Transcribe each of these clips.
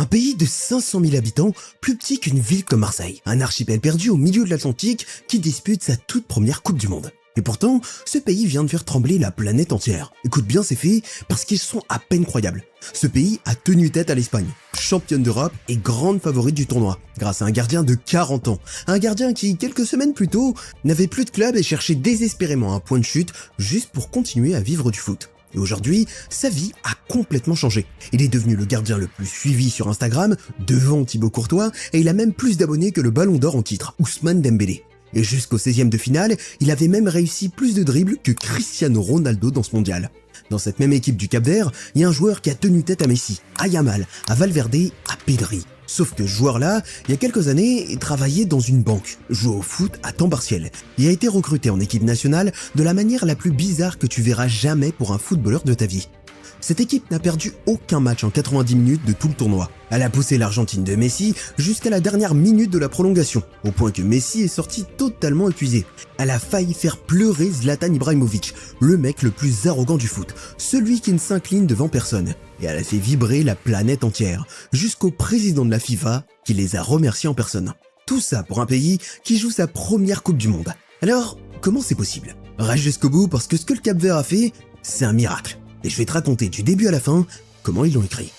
Un pays de 500 000 habitants, plus petit qu'une ville comme Marseille. Un archipel perdu au milieu de l'Atlantique qui dispute sa toute première Coupe du Monde. Et pourtant, ce pays vient de faire trembler la planète entière. Écoute bien ces faits, parce qu'ils sont à peine croyables. Ce pays a tenu tête à l'Espagne, championne d'Europe et grande favorite du tournoi, grâce à un gardien de 40 ans. Un gardien qui, quelques semaines plus tôt, n'avait plus de club et cherchait désespérément un point de chute juste pour continuer à vivre du foot. Et aujourd'hui, sa vie a complètement changé. Il est devenu le gardien le plus suivi sur Instagram, devant Thibaut Courtois, et il a même plus d'abonnés que le Ballon d'Or en titre, Ousmane Dembélé. Et jusqu'au 16e de finale, il avait même réussi plus de dribbles que Cristiano Ronaldo dans ce mondial. Dans cette même équipe du Cap-Vert, il y a un joueur qui a tenu tête à Messi, à Yamal, à Valverde, à Pedri. Sauf que ce joueur-là, il y a quelques années, travaillait dans une banque, jouait au foot à temps partiel. Il a été recruté en équipe nationale de la manière la plus bizarre que tu verras jamais pour un footballeur de ta vie. Cette équipe n'a perdu aucun match en 90 minutes de tout le tournoi. Elle a poussé l'Argentine de Messi jusqu'à la dernière minute de la prolongation, au point que Messi est sorti totalement épuisé. Elle a failli faire pleurer Zlatan Ibrahimovic, le mec le plus arrogant du foot, celui qui ne s'incline devant personne. Et elle a fait vibrer la planète entière, jusqu'au président de la FIFA qui les a remerciés en personne. Tout ça pour un pays qui joue sa première Coupe du Monde. Alors, comment c'est possible? Reste jusqu'au bout parce que ce que le Cap-Vert a fait, c'est un miracle. Et je vais te raconter du début à la fin comment ils l'ont écrit.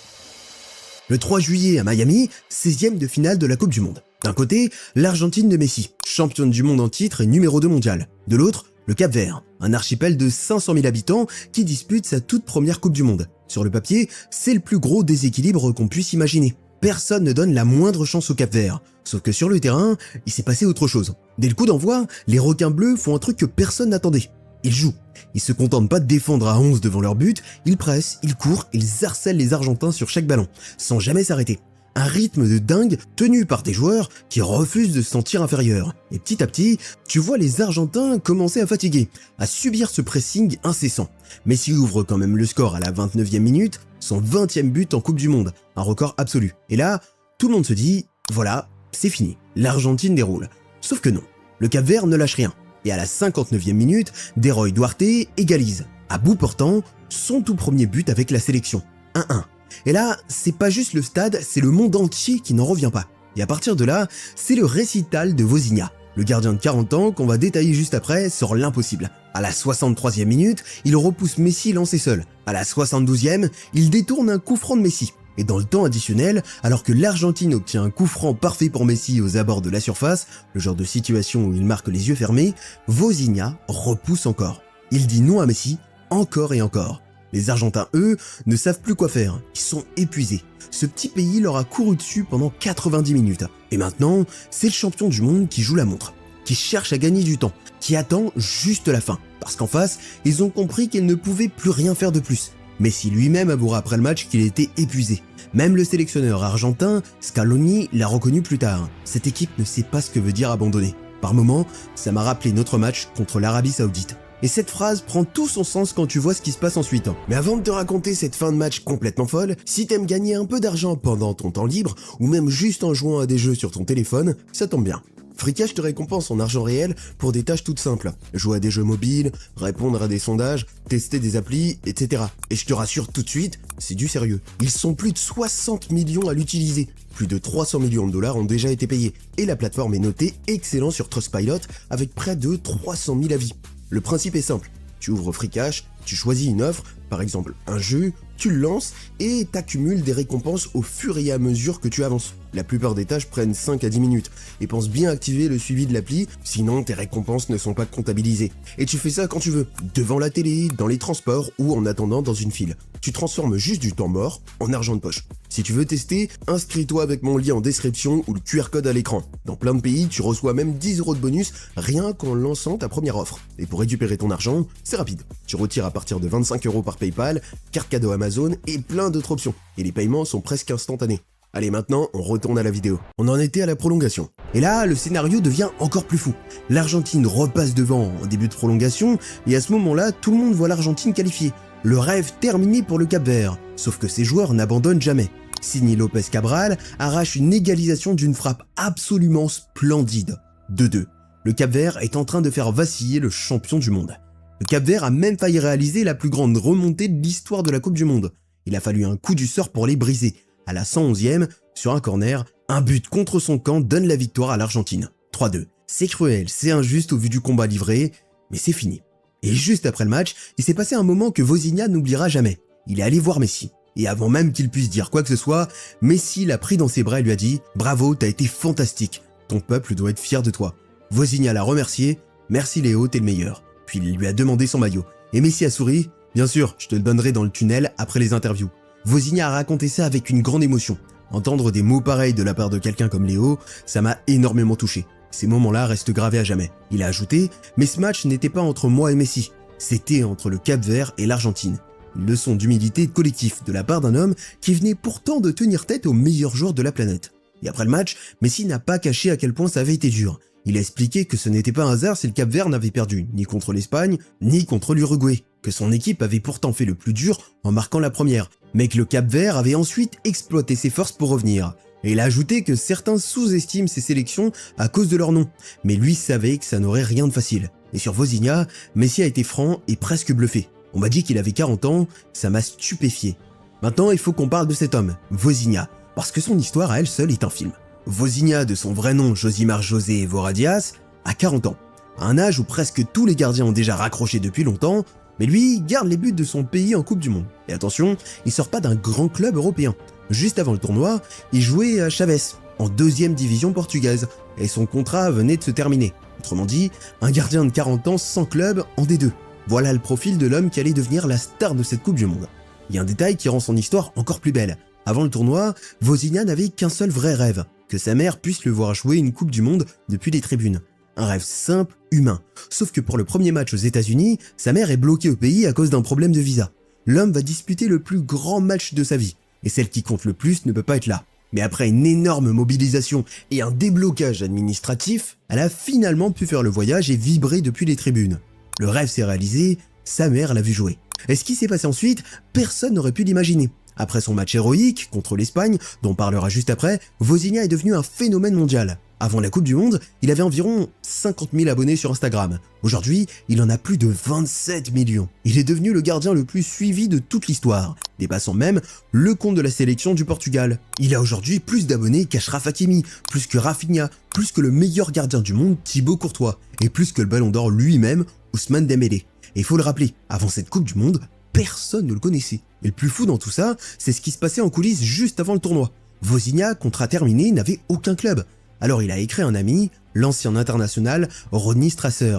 Le 3 juillet à Miami, 16e de finale de la Coupe du Monde. D'un côté, l'Argentine de Messi, championne du monde en titre et numéro 2 mondial. De l'autre, le Cap-Vert, un archipel de 500 000 habitants qui dispute sa toute première Coupe du Monde. Sur le papier, c'est le plus gros déséquilibre qu'on puisse imaginer. Personne ne donne la moindre chance au Cap-Vert. Sauf que sur le terrain, il s'est passé autre chose. Dès le coup d'envoi, les requins bleus font un truc que personne n'attendait. Ils jouent. Ils se contentent pas de défendre à 11 devant leur but, ils pressent, ils courent, ils harcèlent les Argentins sur chaque ballon, sans jamais s'arrêter. Un rythme de dingue tenu par des joueurs qui refusent de se sentir inférieurs. Et petit à petit, tu vois les Argentins commencer à fatiguer, à subir ce pressing incessant. Messi ouvre quand même le score à la 29e minute, son 20e but en Coupe du Monde, un record absolu. Et là, tout le monde se dit, voilà, c'est fini, l'Argentine déroule. Sauf que non, le Cap-Vert ne lâche rien. Et à la 59e minute, Deroy Duarte égalise, à bout portant, son tout premier but avec la sélection, 1-1. Et là, c'est pas juste le stade, c'est le monde entier qui n'en revient pas. Et à partir de là, c'est le récital de Vozinha. Le gardien de 40 ans, qu'on va détailler juste après, sort l'impossible. À la 63e minute, il repousse Messi lancé seul. À la 72e, il détourne un coup franc de Messi. Et dans le temps additionnel, alors que l'Argentine obtient un coup franc parfait pour Messi aux abords de la surface, le genre de situation où il marque les yeux fermés, Vozinha repousse encore. Il dit non à Messi, encore et encore. Les Argentins, eux, ne savent plus quoi faire, ils sont épuisés. Ce petit pays leur a couru dessus pendant 90 minutes. Et maintenant, c'est le champion du monde qui joue la montre, qui cherche à gagner du temps, qui attend juste la fin. Parce qu'en face, ils ont compris qu'ils ne pouvaient plus rien faire de plus. Messi lui-même avouera après le match qu'il était épuisé. Même le sélectionneur argentin, Scaloni, l'a reconnu plus tard. Cette équipe ne sait pas ce que veut dire abandonner. Par moments, ça m'a rappelé notre match contre l'Arabie Saoudite. Et cette phrase prend tout son sens quand tu vois ce qui se passe ensuite. Mais avant de te raconter cette fin de match complètement folle, si t'aimes gagner un peu d'argent pendant ton temps libre, ou même juste en jouant à des jeux sur ton téléphone, ça tombe bien. Freecash te récompense en argent réel pour des tâches toutes simples. Jouer à des jeux mobiles, répondre à des sondages, tester des applis, etc. Et je te rassure tout de suite, c'est du sérieux. Ils sont plus de 60 millions à l'utiliser. Plus de 300 millions de dollars ont déjà été payés. Et la plateforme est notée excellent sur Trustpilot avec près de 300 000 avis. Le principe est simple. Tu ouvres Freecash, tu choisis une offre, par exemple un jeu, tu le lances et t'accumules des récompenses au fur et à mesure que tu avances. La plupart des tâches prennent 5 à 10 minutes et pense bien activer le suivi de l'appli, sinon tes récompenses ne sont pas comptabilisées. Et tu fais ça quand tu veux, devant la télé, dans les transports ou en attendant dans une file. Tu transformes juste du temps mort en argent de poche. Si tu veux tester, inscris-toi avec mon lien en description ou le QR code à l'écran. Dans plein de pays, tu reçois même 10 € de bonus rien qu'en lançant ta première offre. Et pour récupérer ton argent, c'est rapide. Tu retires à partir de 25 € par PayPal, carte cadeau Amazon et plein d'autres options. Et les paiements sont presque instantanés. Allez, maintenant, on retourne à la vidéo. On en était à la prolongation. Et là, le scénario devient encore plus fou. L'Argentine repasse devant en début de prolongation, et à ce moment-là, tout le monde voit l'Argentine qualifiée. Le rêve terminé pour le Cap-Vert. Sauf que ces joueurs n'abandonnent jamais. Sini Lopez Cabral arrache une égalisation d'une frappe absolument splendide. 2-2. Le Cap-Vert est en train de faire vaciller le champion du monde. Le Cap-Vert a même failli réaliser la plus grande remontée de l'histoire de la Coupe du Monde. Il a fallu un coup du sort pour les briser. À la 111e, sur un corner, un but contre son camp donne la victoire à l'Argentine. 3-2. C'est cruel, c'est injuste au vu du combat livré, mais c'est fini. Et juste après le match, il s'est passé un moment que Wozniak n'oubliera jamais. Il est allé voir Messi. Et avant même qu'il puisse dire quoi que ce soit, Messi l'a pris dans ses bras et lui a dit « Bravo, t'as été fantastique. Ton peuple doit être fier de toi. » Wozniak l'a remercié « Merci Léo, t'es le meilleur. » Puis il lui a demandé son maillot. Et Messi a souri « Bien sûr, je te le donnerai dans le tunnel après les interviews. » Wozniak a raconté ça avec une grande émotion. Entendre des mots pareils de la part de quelqu'un comme Léo, ça m'a énormément touché. Ces moments-là restent gravés à jamais. Il a ajouté « Mais ce match n'était pas entre moi et Messi. C'était entre le Cap-Vert et l'Argentine. » Une leçon d'humilité collective de la part d'un homme qui venait pourtant de tenir tête aux meilleurs joueurs de la planète. Et après le match, Messi n'a pas caché à quel point ça avait été dur. Il a expliqué que ce n'était pas un hasard si le Cap-Vert n'avait perdu ni contre l'Espagne, ni contre l'Uruguay, que son équipe avait pourtant fait le plus dur en marquant la première, mais que le Cap-Vert avait ensuite exploité ses forces pour revenir. Et il a ajouté que certains sous-estiment ses sélections à cause de leur nom, mais lui savait que ça n'aurait rien de facile. Et sur Wozniak, Messi a été franc et presque bluffé. On m'a dit qu'il avait 40 ans, ça m'a stupéfié. Maintenant, il faut qu'on parle de cet homme, Wozniak, parce que son histoire à elle seule est un film. Wozniak, de son vrai nom Josimar José Voradias, a 40 ans, à un âge où presque tous les gardiens ont déjà raccroché depuis longtemps, mais lui garde les buts de son pays en Coupe du Monde. Et attention, il sort pas d'un grand club européen. Juste avant le tournoi, il jouait à Chaves, en 2e division portugaise, et son contrat venait de se terminer. Autrement dit, un gardien de 40 ans sans club en D2. Voilà le profil de l'homme qui allait devenir la star de cette Coupe du Monde. Il y a un détail qui rend son histoire encore plus belle. Avant le tournoi, Wozniak n'avait qu'un seul vrai rêve, que sa mère puisse le voir jouer une Coupe du Monde depuis les tribunes. Un rêve simple, humain. Sauf que pour le premier match aux États-Unis, sa mère est bloquée au pays à cause d'un problème de visa. L'homme va disputer le plus grand match de sa vie, et celle qui compte le plus ne peut pas être là. Mais après une énorme mobilisation et un déblocage administratif, elle a finalement pu faire le voyage et vibrer depuis les tribunes. Le rêve s'est réalisé, sa mère l'a vu jouer. Et ce qui s'est passé ensuite, personne n'aurait pu l'imaginer. Après son match héroïque contre l'Espagne, dont on parlera juste après, Wozniak est devenu un phénomène mondial. Avant la Coupe du Monde, il avait environ 50 000 abonnés sur Instagram. Aujourd'hui, il en a plus de 27 millions. Il est devenu le gardien le plus suivi de toute l'histoire, dépassant même le compte de la sélection du Portugal. Il a aujourd'hui plus d'abonnés qu'Achraf Hakimi, plus que Rafinha, plus que le meilleur gardien du monde Thibaut Courtois, et plus que le Ballon d'Or lui-même, Ousmane Dembélé. Et il faut le rappeler, avant cette Coupe du Monde, personne ne le connaissait. Et le plus fou dans tout ça, c'est ce qui se passait en coulisses juste avant le tournoi. Wozniak, contrat terminé, n'avait aucun club. Alors il a écrit à un ami, l'ancien international Ronny Strasser,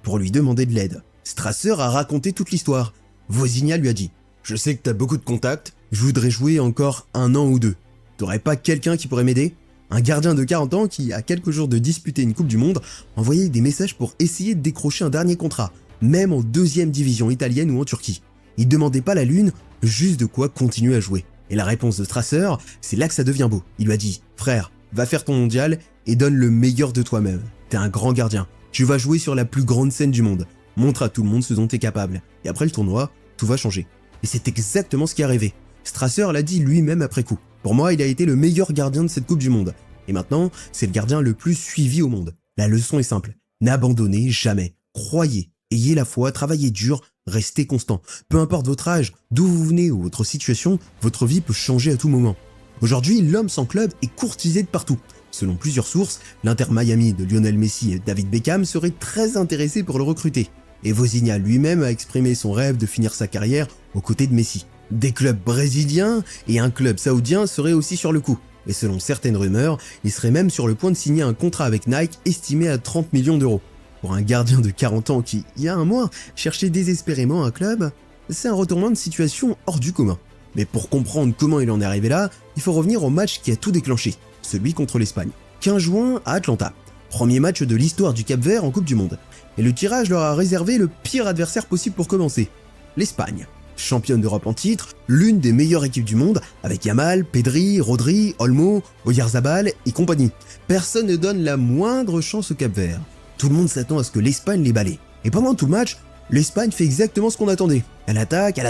pour lui demander de l'aide. Strasser a raconté toute l'histoire. Wozniak lui a dit « Je sais que t'as beaucoup de contacts, je voudrais jouer encore 1 an ou 2. T'aurais pas quelqu'un qui pourrait m'aider ?» Un gardien de 40 ans qui, à quelques jours de disputer une Coupe du Monde, envoyait des messages pour essayer de décrocher un dernier contrat, même en 2e division italienne ou en Turquie. Il demandait pas la lune, juste de quoi continuer à jouer. Et la réponse de Strasser, c'est là que ça devient beau. Il lui a dit « Frère, va faire ton mondial et donne le meilleur de toi-même. T'es un grand gardien. Tu vas jouer sur la plus grande scène du monde. Montre à tout le monde ce dont t'es capable. Et après le tournoi, tout va changer. » Et c'est exactement ce qui est arrivé. Strasser l'a dit lui-même après coup. Pour moi, il a été le meilleur gardien de cette Coupe du Monde. Et maintenant, c'est le gardien le plus suivi au monde. La leçon est simple. N'abandonnez jamais. Croyez. Ayez la foi, travaillez dur, restez constant. Peu importe votre âge, d'où vous venez ou votre situation, votre vie peut changer à tout moment. Aujourd'hui, l'homme sans club est courtisé de partout. Selon plusieurs sources, l'Inter Miami de Lionel Messi et David Beckham serait très intéressé pour le recruter. Et Wozniak lui-même a exprimé son rêve de finir sa carrière aux côtés de Messi. Des clubs brésiliens et un club saoudien seraient aussi sur le coup. Et selon certaines rumeurs, il serait même sur le point de signer un contrat avec Nike estimé à 30 millions d'euros. Pour un gardien de 40 ans qui, il y a un mois, cherchait désespérément un club, c'est un retournement de situation hors du commun. Mais pour comprendre comment il en est arrivé là, il faut revenir au match qui a tout déclenché, celui contre l'Espagne. 15 juin à Atlanta. Premier match de l'histoire du Cap-Vert en Coupe du Monde. Et le tirage leur a réservé le pire adversaire possible pour commencer, l'Espagne. Championne d'Europe en titre, l'une des meilleures équipes du monde, avec Yamal, Pedri, Rodri, Olmo, Oyarzabal et compagnie. Personne ne donne la moindre chance au Cap-Vert. Tout le monde s'attend à ce que l'Espagne les balaie. Et pendant tout le match, l'Espagne fait exactement ce qu'on attendait. Elle attaque, elle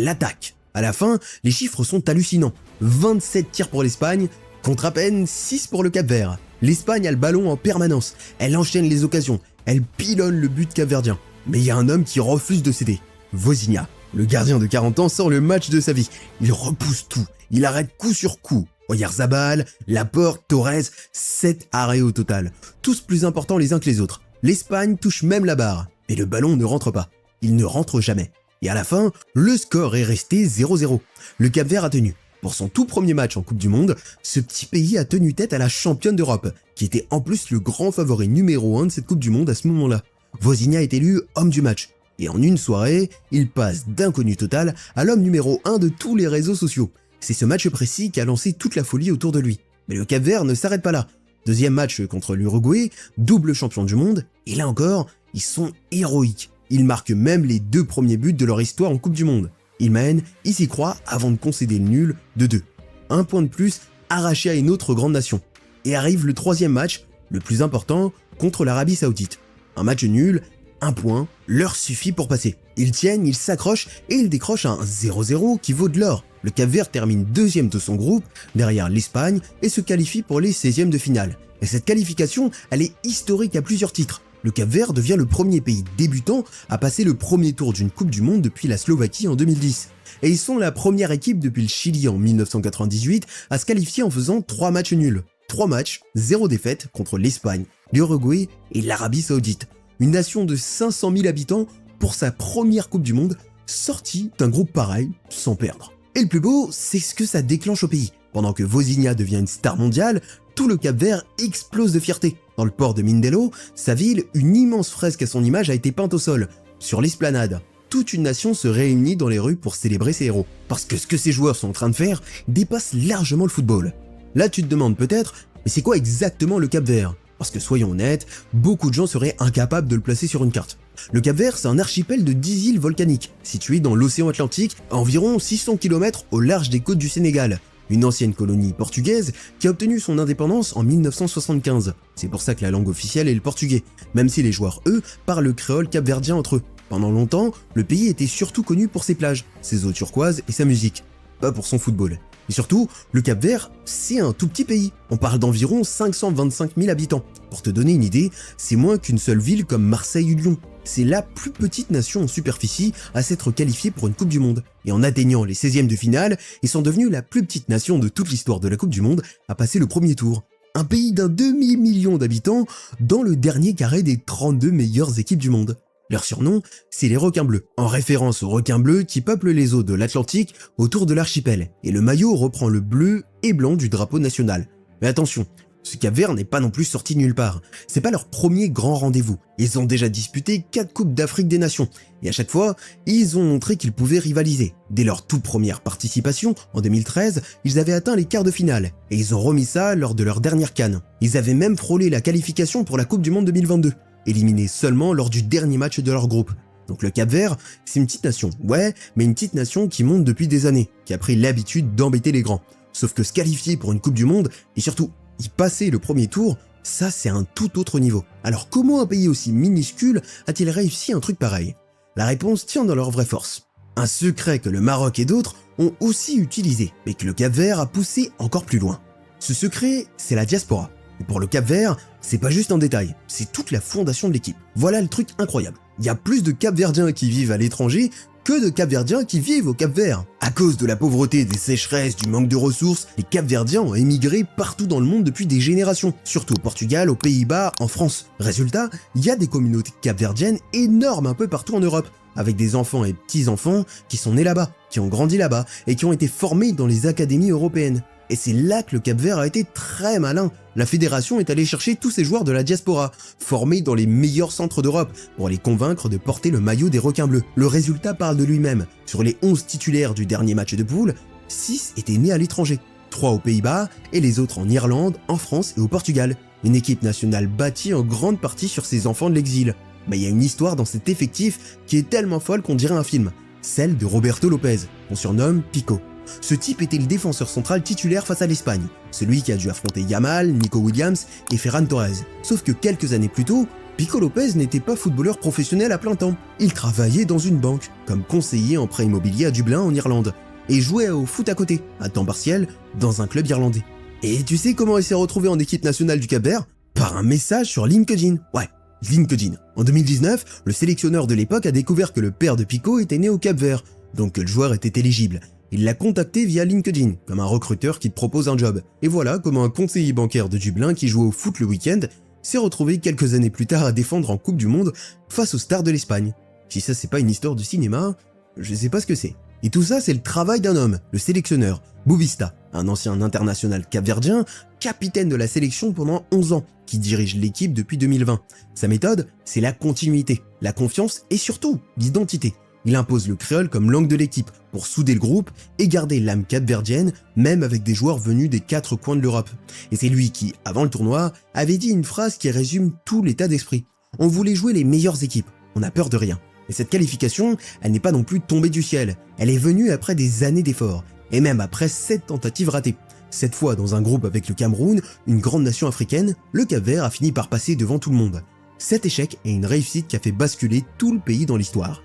attaque. À la fin, les chiffres sont hallucinants. 27 tirs pour l'Espagne, contre à peine 6 pour le Cap-Vert. L'Espagne a le ballon en permanence, elle enchaîne les occasions, elle pilonne le but capverdien. Mais il y a un homme qui refuse de céder, Wozniak. Le gardien de 40 ans sort le match de sa vie. Il repousse tout, il arrête coup sur coup. Oyarzabal, Laporte, Torres, 7 arrêts au total. Tous plus importants les uns que les autres. L'Espagne touche même la barre. Et le ballon ne rentre pas. Il ne rentre jamais. Et à la fin, le score est resté 0-0. Le Cap-Vert a tenu. Pour son tout premier match en Coupe du Monde, ce petit pays a tenu tête à la championne d'Europe, qui était en plus le grand favori numéro 1 de cette Coupe du Monde à ce moment-là. Vozinha est élu homme du match. Et en une soirée, il passe d'inconnu total à l'homme numéro 1 de tous les réseaux sociaux. C'est ce match précis qui a lancé toute la folie autour de lui. Mais le Cap-Vert ne s'arrête pas là. Deuxième match contre l'Uruguay, double champion du monde, et là encore, ils sont héroïques. Ils marquent même les 2 premiers buts de leur histoire en Coupe du Monde. Ils mènent, ils s'y croient, avant de concéder le nul de 2. Un point de plus arraché à une autre grande nation. Et arrive le 3e match, le plus important, contre l'Arabie Saoudite. Un match nul, 1 point, leur suffit pour passer. Ils tiennent, ils s'accrochent et ils décrochent un 0-0 qui vaut de l'or. Le Cap-Vert termine 2e de son groupe, derrière l'Espagne, et se qualifie pour les 16e de finale. Et cette qualification, elle est historique à plusieurs titres. Le Cap-Vert devient le premier pays débutant à passer le premier tour d'une Coupe du Monde depuis la Slovaquie en 2010. Et ils sont la première équipe depuis le Chili en 1998 à se qualifier en faisant 3 matchs nuls. 3 matchs, 0 défaite contre l'Espagne, l'Uruguay et l'Arabie Saoudite. Une nation de 500 000 habitants pour sa première Coupe du Monde, sortie d'un groupe pareil sans perdre. Et le plus beau, c'est ce que ça déclenche au pays. Pendant que Vozinha devient une star mondiale, tout le Cap-Vert explose de fierté. Dans le port de Mindelo, sa ville, une immense fresque à son image a été peinte au sol. Sur l'esplanade, toute une nation se réunit dans les rues pour célébrer ses héros. Parce que ce que ces joueurs sont en train de faire dépasse largement le football. Là tu te demandes peut-être, mais c'est quoi exactement le Cap-Vert ? Parce que soyons honnêtes, beaucoup de gens seraient incapables de le placer sur une carte. Le Cap-Vert, c'est un archipel de 10 îles volcaniques, situé dans l'océan Atlantique, à environ 600 km au large des côtes du Sénégal. Une ancienne colonie portugaise qui a obtenu son indépendance en 1975. C'est pour ça que la langue officielle est le portugais, même si les joueurs, eux, parlent le créole capverdien entre eux. Pendant longtemps, le pays était surtout connu pour ses plages, ses eaux turquoises et sa musique, pas pour son football. Et surtout, le Cap-Vert, c'est un tout petit pays. On parle d'environ 525 000 habitants. Pour te donner une idée, c'est moins qu'une seule ville comme Marseille ou Lyon. C'est la plus petite nation en superficie à s'être qualifiée pour une Coupe du Monde. Et en atteignant les 16e de finale, ils sont devenus la plus petite nation de toute l'histoire de la Coupe du Monde à passer le premier tour. Un pays d'un demi-million d'habitants dans le dernier carré des 32 meilleures équipes du monde. Leur surnom, c'est les requins bleus, en référence aux requins bleus qui peuplent les eaux de l'Atlantique autour de l'archipel, et le maillot reprend le bleu et blanc du drapeau national. Mais attention, ce Cap-Vert n'est pas non plus sorti nulle part, c'est pas leur premier grand rendez-vous. Ils ont déjà disputé 4 Coupes d'Afrique des Nations, et à chaque fois, ils ont montré qu'ils pouvaient rivaliser. Dès leur toute première participation, en 2013, ils avaient atteint les quarts de finale, et ils ont remis ça lors de leur dernière CAN. Ils avaient même frôlé la qualification pour la Coupe du Monde 2022. Éliminés seulement lors du dernier match de leur groupe. Donc le Cap-Vert, c'est une petite nation, ouais, mais une petite nation qui monte depuis des années, qui a pris l'habitude d'embêter les grands. Sauf que se qualifier pour une Coupe du Monde, et surtout y passer le premier tour, ça c'est un tout autre niveau. Alors comment un pays aussi minuscule a-t-il réussi un truc pareil ? La réponse tient dans leur vraie force. Un secret que le Maroc et d'autres ont aussi utilisé, mais que le Cap-Vert a poussé encore plus loin. Ce secret, c'est la diaspora. Et pour le Cap-Vert, c'est pas juste un détail, c'est toute la fondation de l'équipe. Voilà le truc incroyable. Il y a plus de Cap-Verdiens qui vivent à l'étranger que de Cap-Verdiens qui vivent au Cap-Vert. À cause de la pauvreté, des sécheresses, du manque de ressources, les Cap-Verdiens ont émigré partout dans le monde depuis des générations, surtout au Portugal, aux Pays-Bas, en France. Résultat, il y a des communautés capverdiennes énormes un peu partout en Europe, avec des enfants et petits-enfants qui sont nés là-bas, qui ont grandi là-bas et qui ont été formés dans les académies européennes. Et c'est là que le Cap-Vert a été très malin. La fédération est allée chercher tous ces joueurs de la diaspora, formés dans les meilleurs centres d'Europe, pour les convaincre de porter le maillot des requins bleus. Le résultat parle de lui-même. Sur les 11 titulaires du dernier match de poule, 6 étaient nés à l'étranger, 3 aux Pays-Bas et les autres en Irlande, en France et au Portugal. Une équipe nationale bâtie en grande partie sur ces enfants de l'exil. Mais il y a une histoire dans cet effectif qui est tellement folle qu'on dirait un film, celle de Roberto Lopez, qu'on surnomme Pico. Ce type était le défenseur central titulaire face à l'Espagne, celui qui a dû affronter Yamal, Nico Williams et Ferran Torres. Sauf que quelques années plus tôt, Pico Lopez n'était pas footballeur professionnel à plein temps. Il travaillait dans une banque, comme conseiller en prêt immobilier à Dublin en Irlande, et jouait au foot à côté, à temps partiel, dans un club irlandais. Et tu sais comment il s'est retrouvé en équipe nationale du Cap-Vert ? Par un message sur LinkedIn. Ouais, LinkedIn. En 2019, le sélectionneur de l'époque a découvert que le père de Pico était né au Cap-Vert. donc que le joueur était éligible. Il l'a contacté via LinkedIn, comme un recruteur qui te propose un job. Et voilà comment un conseiller bancaire de Dublin qui jouait au foot le week-end s'est retrouvé quelques années plus tard à défendre en Coupe du Monde face aux stars de l'Espagne. Si ça c'est pas une histoire du cinéma, je sais pas ce que c'est. Et tout ça c'est le travail d'un homme, le sélectionneur, Boubista, un ancien international capverdien, capitaine de la sélection pendant 11 ans, qui dirige l'équipe depuis 2020. Sa méthode, c'est la continuité, la confiance et surtout l'identité. Il impose le créole comme langue de l'équipe pour souder le groupe et garder l'âme capverdienne, même avec des joueurs venus des 4 coins de l'Europe. Et c'est lui qui, avant le tournoi, avait dit une phrase qui résume tout l'état d'esprit. On voulait jouer les meilleures équipes, on n'a peur de rien. Et cette qualification, elle n'est pas non plus tombée du ciel. Elle est venue après des années d'efforts, et même après 7 tentatives ratées. Cette fois dans un groupe avec le Cameroun, une grande nation africaine, le Cap-Vert a fini par passer devant tout le monde. Cet échec est une réussite qui a fait basculer tout le pays dans l'histoire.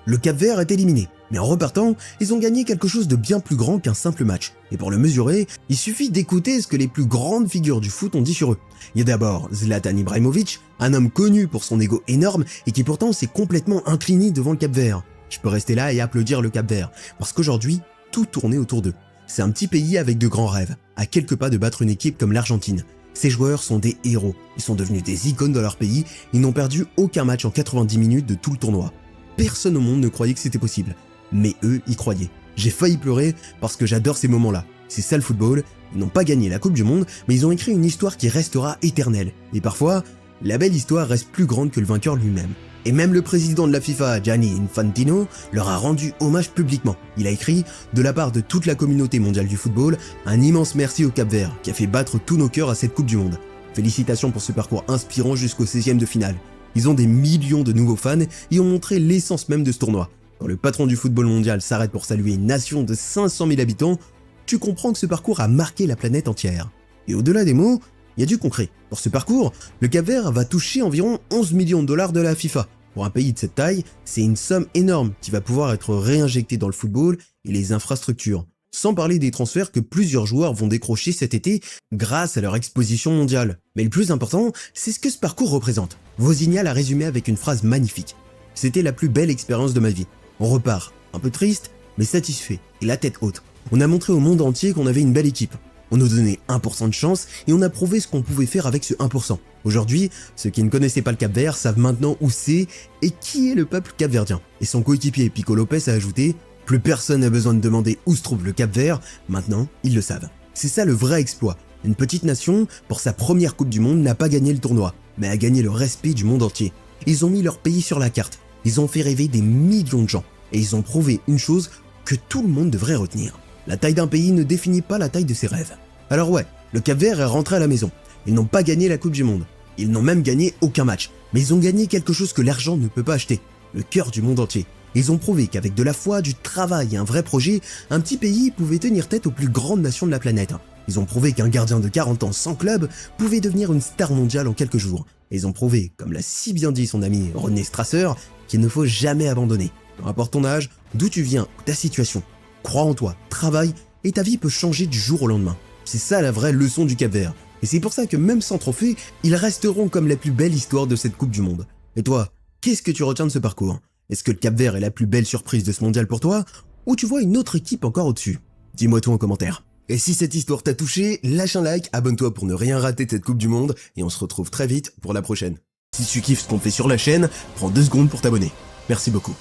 Le Cap-Vert est éliminé, mais en repartant, ils ont gagné quelque chose de bien plus grand qu'un simple match. Et pour le mesurer, il suffit d'écouter ce que les plus grandes figures du foot ont dit sur eux. Il y a d'abord Zlatan Ibrahimovic, un homme connu pour son ego énorme et qui pourtant s'est complètement incliné devant le Cap-Vert. Je peux rester là et applaudir le Cap-Vert, parce qu'aujourd'hui, tout tournait autour d'eux. C'est un petit pays avec de grands rêves, à quelques pas de battre une équipe comme l'Argentine. Ces joueurs sont des héros, ils sont devenus des icônes dans leur pays, ils n'ont perdu aucun match en 90 minutes de tout le tournoi. Personne au monde ne croyait que c'était possible, mais eux y croyaient. J'ai failli pleurer parce que j'adore ces moments-là. C'est ça le football, ils n'ont pas gagné la Coupe du Monde, mais ils ont écrit une histoire qui restera éternelle. Et parfois, la belle histoire reste plus grande que le vainqueur lui-même. Et même le président de la FIFA, Gianni Infantino, leur a rendu hommage publiquement. Il a écrit, de la part de toute la communauté mondiale du football, un immense merci au Cap-Vert, qui a fait battre tous nos cœurs à cette Coupe du Monde. Félicitations pour ce parcours inspirant jusqu'au 16e de finale. Ils ont des millions de nouveaux fans et ont montré l'essence même de ce tournoi. Quand le patron du football mondial s'arrête pour saluer une nation de 500 000 habitants, tu comprends que ce parcours a marqué la planète entière. Et au-delà des mots, il y a du concret. Pour ce parcours, le Cap-Vert va toucher environ 11 millions de dollars de la FIFA. Pour un pays de cette taille, c'est une somme énorme qui va pouvoir être réinjectée dans le football et les infrastructures. Sans parler des transferts que plusieurs joueurs vont décrocher cet été grâce à leur exposition mondiale. Mais le plus important, c'est ce que ce parcours représente. Wozniak l'a résumé avec une phrase magnifique. C'était la plus belle expérience de ma vie. On repart, un peu triste, mais satisfait, et la tête haute. On a montré au monde entier qu'on avait une belle équipe. On nous donnait 1% de chance et on a prouvé ce qu'on pouvait faire avec ce 1%. Aujourd'hui, ceux qui ne connaissaient pas le Cap-Vert savent maintenant où c'est et qui est le peuple capverdien. Et son coéquipier Pico Lopez a ajouté « Plus personne n'a besoin de demander où se trouve le Cap-Vert, maintenant ils le savent ». C'est ça le vrai exploit. Une petite nation, pour sa première Coupe du Monde, n'a pas gagné le tournoi, mais a gagné le respect du monde entier. Ils ont mis leur pays sur la carte, ils ont fait rêver des millions de gens, et ils ont prouvé une chose que tout le monde devrait retenir. La taille d'un pays ne définit pas la taille de ses rêves. Alors ouais, le Cap-Vert est rentré à la maison. Ils n'ont pas gagné la Coupe du Monde. Ils n'ont même gagné aucun match. Mais ils ont gagné quelque chose que l'argent ne peut pas acheter. Le cœur du monde entier. Ils ont prouvé qu'avec de la foi, du travail et un vrai projet, un petit pays pouvait tenir tête aux plus grandes nations de la planète. Ils ont prouvé qu'un gardien de 40 ans sans club pouvait devenir une star mondiale en quelques jours. Et ils ont prouvé, comme l'a si bien dit son ami René Strasser, qu'il ne faut jamais abandonner. Peu importe ton âge, d'où tu viens ou ta situation. Crois en toi, travaille et ta vie peut changer du jour au lendemain. C'est ça la vraie leçon du Cap-Vert. Et c'est pour ça que même sans trophée, ils resteront comme la plus belle histoire de cette Coupe du Monde. Et toi, qu'est-ce que tu retiens de ce parcours? Est-ce que le Cap-Vert est la plus belle surprise de ce mondial pour toi? Ou tu vois une autre équipe encore au-dessus? Dis-moi tout en commentaire. Et si cette histoire t'a touché, lâche un like, abonne-toi pour ne rien rater de cette Coupe du Monde, et on se retrouve très vite pour la prochaine. Si tu kiffes ce qu'on fait sur la chaîne, prends 2 secondes pour t'abonner. Merci beaucoup.